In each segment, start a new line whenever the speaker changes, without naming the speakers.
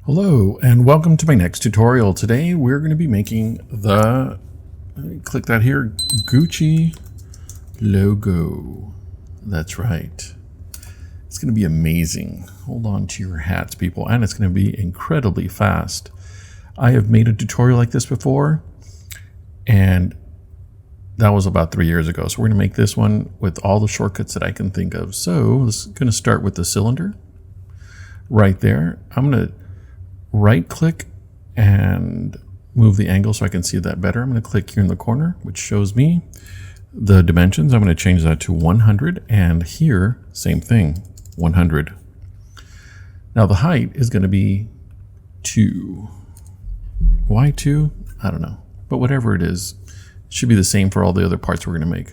Hello and welcome to my next tutorial. Today we're going to be making the, click that here, Gucci logo. That's right. It's going to be amazing. Hold on to your hats, people, and it's going to be incredibly fast. I have made a tutorial like this before, and that was about 3 years ago. So we're going to make this one with all the shortcuts that I can think of. So this is going to start with the cylinder right there. I'm going to right click and move the angle so I can see that better. I'm going to click here in the corner, which shows me the dimensions. I'm going to change that to 100, and here, same thing, 100. Now the height is going to be 2. Why 2? I don't know, but whatever it is, it should be the same for all the other parts we're going to make.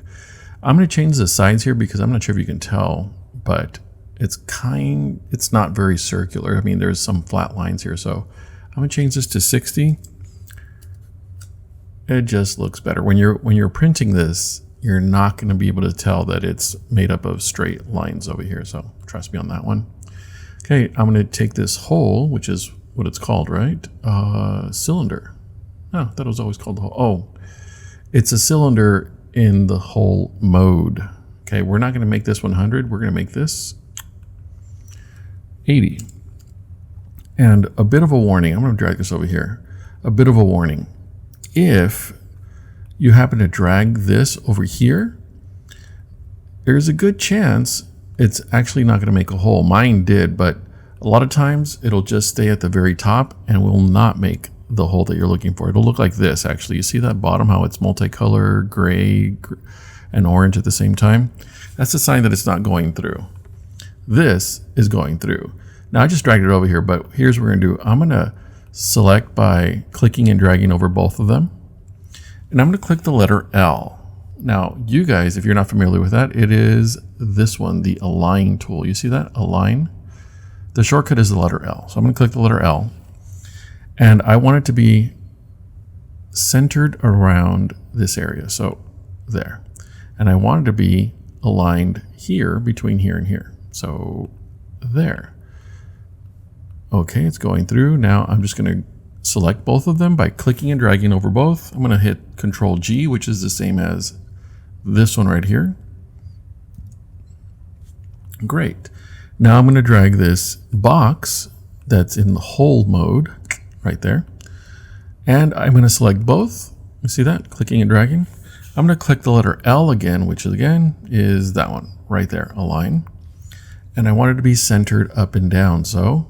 I'm going to change the sides here because I'm not sure if you can tell, but it's not very circular. I mean, there's some flat lines here, so I'm going to change this to 60. It just looks better. When you're printing this, you're not going to be able to tell that it's made up of straight lines over here, so trust me on that one. Okay, I'm going to take this hole, which is what it's called, right? Cylinder. Oh, that was always called the hole. Oh, it's a cylinder in the hole mode. Okay, we're not going to make this 100. We're going to make this 80. And a bit of a warning, I'm going to drag this over here. A bit of a warning. If you happen to drag this over here, there's a good chance it's actually not going to make a hole. Mine did, but a lot of times it'll just stay at the very top and will not make the hole that you're looking for. It'll look like this, actually. You see that bottom, how it's multicolor, gray, and orange at the same time? That's a sign that it's not going through. This is going through. Now I just dragged it over here, but here's what we're going to do. I'm going to select by clicking and dragging over both of them. And I'm going to click the letter L. Now, you guys, if you're not familiar with that, it is this one, the Align tool. You see that? Align. The shortcut is the letter L. So I'm going to click the letter L. And I want it to be centered around this area. So there. And I want it to be aligned here between here and here. So there. Okay, it's going through. Now I'm just going to select both of them by clicking and dragging over both. I'm going to hit Control G, which is the same as this one right here. Great. Now I'm going to drag this box that's in the hole mode right there. And I'm going to select both. You see that? Clicking and dragging. I'm going to click the letter L again, which again is that one right there, Align. And I want it to be centered up and down. So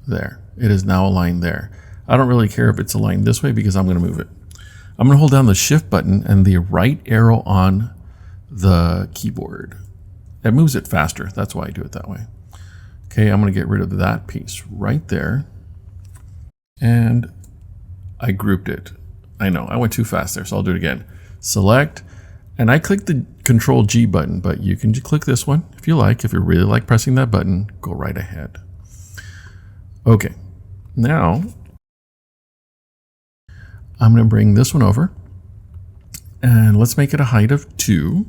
there, it is now aligned there. I don't really care if it's aligned this way because I'm going to move it. I'm going to hold down the Shift button and the right arrow on the keyboard. It moves it faster. That's why I do it that way. Okay, I'm going to get rid of that piece right there. And I grouped it. I know, I went too fast there, so I'll do it again. Select, and I clicked the Control G button, but you can just click this one if you like. If you really like pressing that button, go right ahead. Okay, now I'm going to bring this one over, and let's make it a height of 2.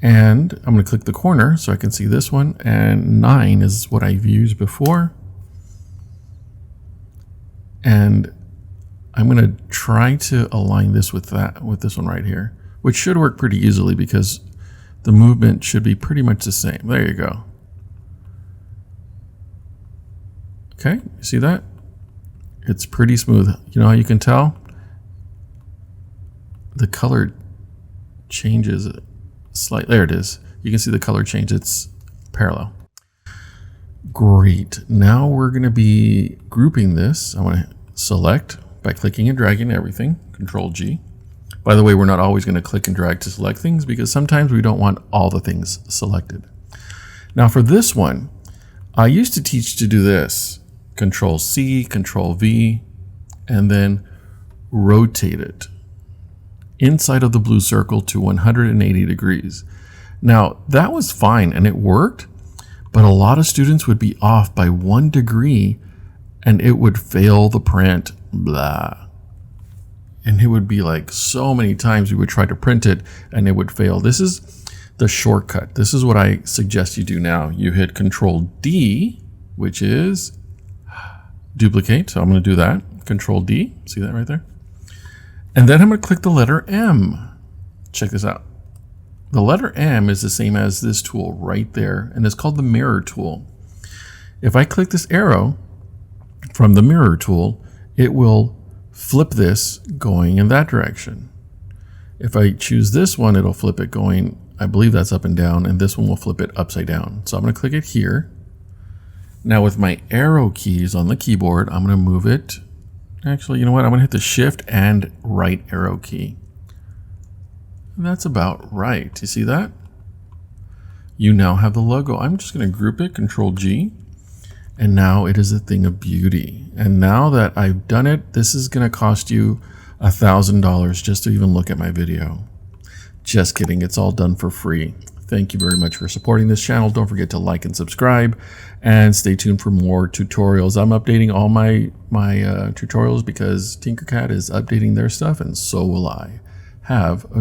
And I'm going to click the corner so I can see this one, and 9 is what I've used before. And I'm going to try to align this with this one right here, which should work pretty easily because the movement should be pretty much the same. There you go. Okay, you see that? It's pretty smooth. You know how you can tell? The color changes slightly. There it is. You can see the color change. It's parallel. Great. Now we're going to be grouping this. I want to select by clicking and dragging everything. Control G. By the way, we're not always going to click and drag to select things because sometimes we don't want all the things selected. Now for this one, I used to teach to do this. Control C, Control V, and then rotate it inside of the blue circle to 180 degrees. Now that was fine and it worked, but a lot of students would be off by 1 degree and it would fail the print, blah. And it would be like so many times we would try to print it and it would fail. This is the shortcut. This is what I suggest you do now. You hit Control D which is duplicate. So I'm going to do that. Control D. See that right there? And then I'm going to click the letter M. Check this out. The letter M is the same as this tool right there, and it's called the mirror tool. If I click this arrow from the mirror tool, it will flip this going in that direction. If I choose this one, it'll flip it going, I believe that's up and down, and this one will flip it upside down. So I'm going to click it here. Now with my arrow keys on the keyboard, I'm going to move it. Actually, you know what? I'm going to hit the shift and right arrow key. And that's about right. You see that? You now have the logo. I'm just going to group it, Control G. And now it is a thing of beauty. And now that I've done it, this is going to cost you $1,000 just to even look at my video. Just kidding. It's all done for free. Thank you very much for supporting this channel. Don't forget to like and subscribe, and stay tuned for more tutorials. I'm updating all my tutorials because Tinkercad is updating their stuff, and so will I. Have a